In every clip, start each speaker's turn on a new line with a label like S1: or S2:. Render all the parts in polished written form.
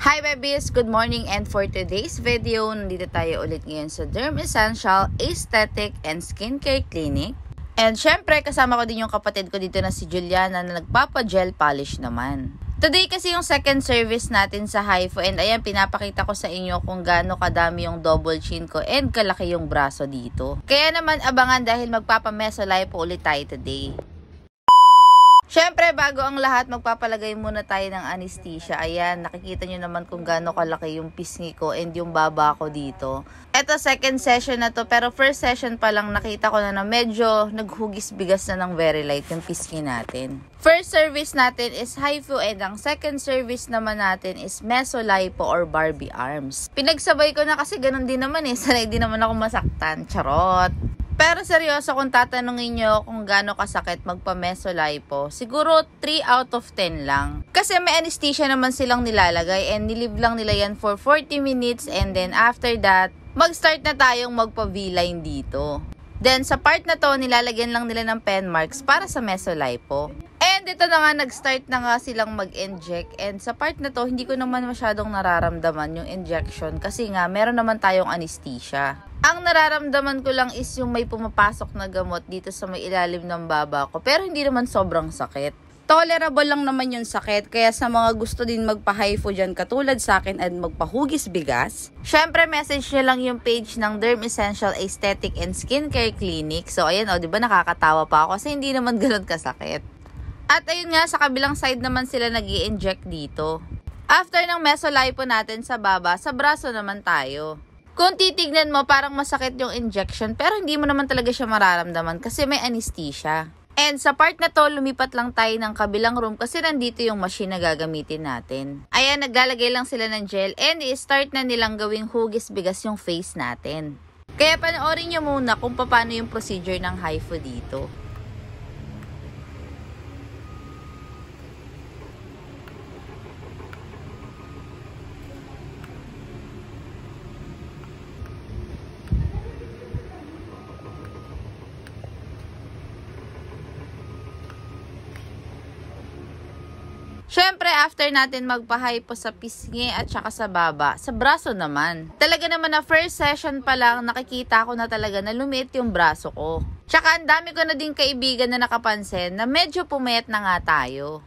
S1: Hi babies! Good morning, and for today's video, nandito tayo ulit ngayon sa Derm Essential Aesthetic and Skincare Clinic. And syempre, kasama ko din yung kapatid ko dito na si Juliana na nagpapa-gel polish naman. Today kasi yung second service natin sa HIFU, and ayan, pinapakita ko sa inyo kung gaano kadami yung double chin ko and kalaki yung braso dito. Kaya naman abangan dahil magpapa-mesolipo ulit tayo today. Syempre, bago ang lahat, magpapalagay muna tayo ng anesthesia. Ayan, nakikita nyo naman kung gaano kalaki yung pisngi ko and yung baba ko dito. Ito, second session na to, pero first session pa lang nakita ko na medyo naghugis-bigas na ng very light yung pisngi natin. First service natin is HIFU, and ang second service naman natin is mesolipo or Barbie arms. Pinagsabay ko na kasi ganun din naman sanay din naman ako masaktan. Charot! Pero seryoso, kung tatanungin nyo kung gaano kasakit magpa-mesolipo, siguro 3 out of 10 lang. Kasi may anesthesia naman silang nilalagay and nilive lang nila yan for 40 minutes, and then after that, mag-start na tayong magpa-V-line dito. Then sa part na to, nilalagyan lang nila ng pen marks para sa mesolipo. And ito na nga, nag-start na nga silang mag-inject, and sa part na to, hindi ko naman masyadong nararamdaman yung injection kasi nga meron naman tayong anesthesia. Ang nararamdaman ko lang is yung may pumapasok na gamot dito sa may ilalim ng baba ko, pero hindi naman sobrang sakit. Tolerable lang naman yung sakit, kaya sa mga gusto din magpa-HIFU dyan katulad sa akin at magpahugis bigas, syempre message nyo lang yung page ng Derm Essential Aesthetic and Skincare Clinic. So ayan, diba nakakatawa pa ako kasi hindi naman ganun kasakit. At ayun nga, sa kabilang side naman sila nag-i-inject dito. After ng mesolipo natin sa baba, sa braso naman tayo. Kung titignan mo, parang masakit yung injection, pero hindi mo naman talaga siya mararamdaman kasi may anesthesia. And sa part na to, lumipat lang tayo ng kabilang room kasi nandito yung machine na gagamitin natin. Ayan, naglalagay lang sila ng gel and i-start na nilang gawing hugis bigas yung face natin. Kaya panoorin nyo muna kung paano yung procedure ng HIFU dito. Syempre, after natin magpa-HIFU sa pisngi at saka sa baba, sa braso naman. Talaga naman na first session pa lang, nakikita ko na talaga na lumiit yung braso ko. Tsaka ang dami ko na din kaibigan na nakapansin na medyo pumayat na nga tayo.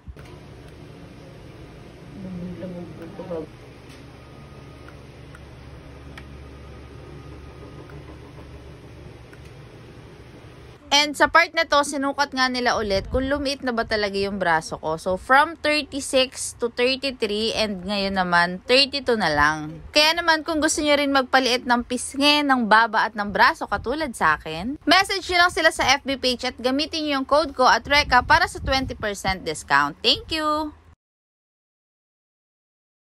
S1: And sa part na to, sinukat nga nila ulit kung lumiit na ba talaga yung braso ko. So, from 36 to 33, and ngayon naman, 32 na lang. Kaya naman, kung gusto nyo rin magpaliit ng pisngi, ng baba at ng braso katulad sa akin, message nyo lang sila sa FB page at gamitin nyo yung code ko at Reka para sa 20% discount. Thank you!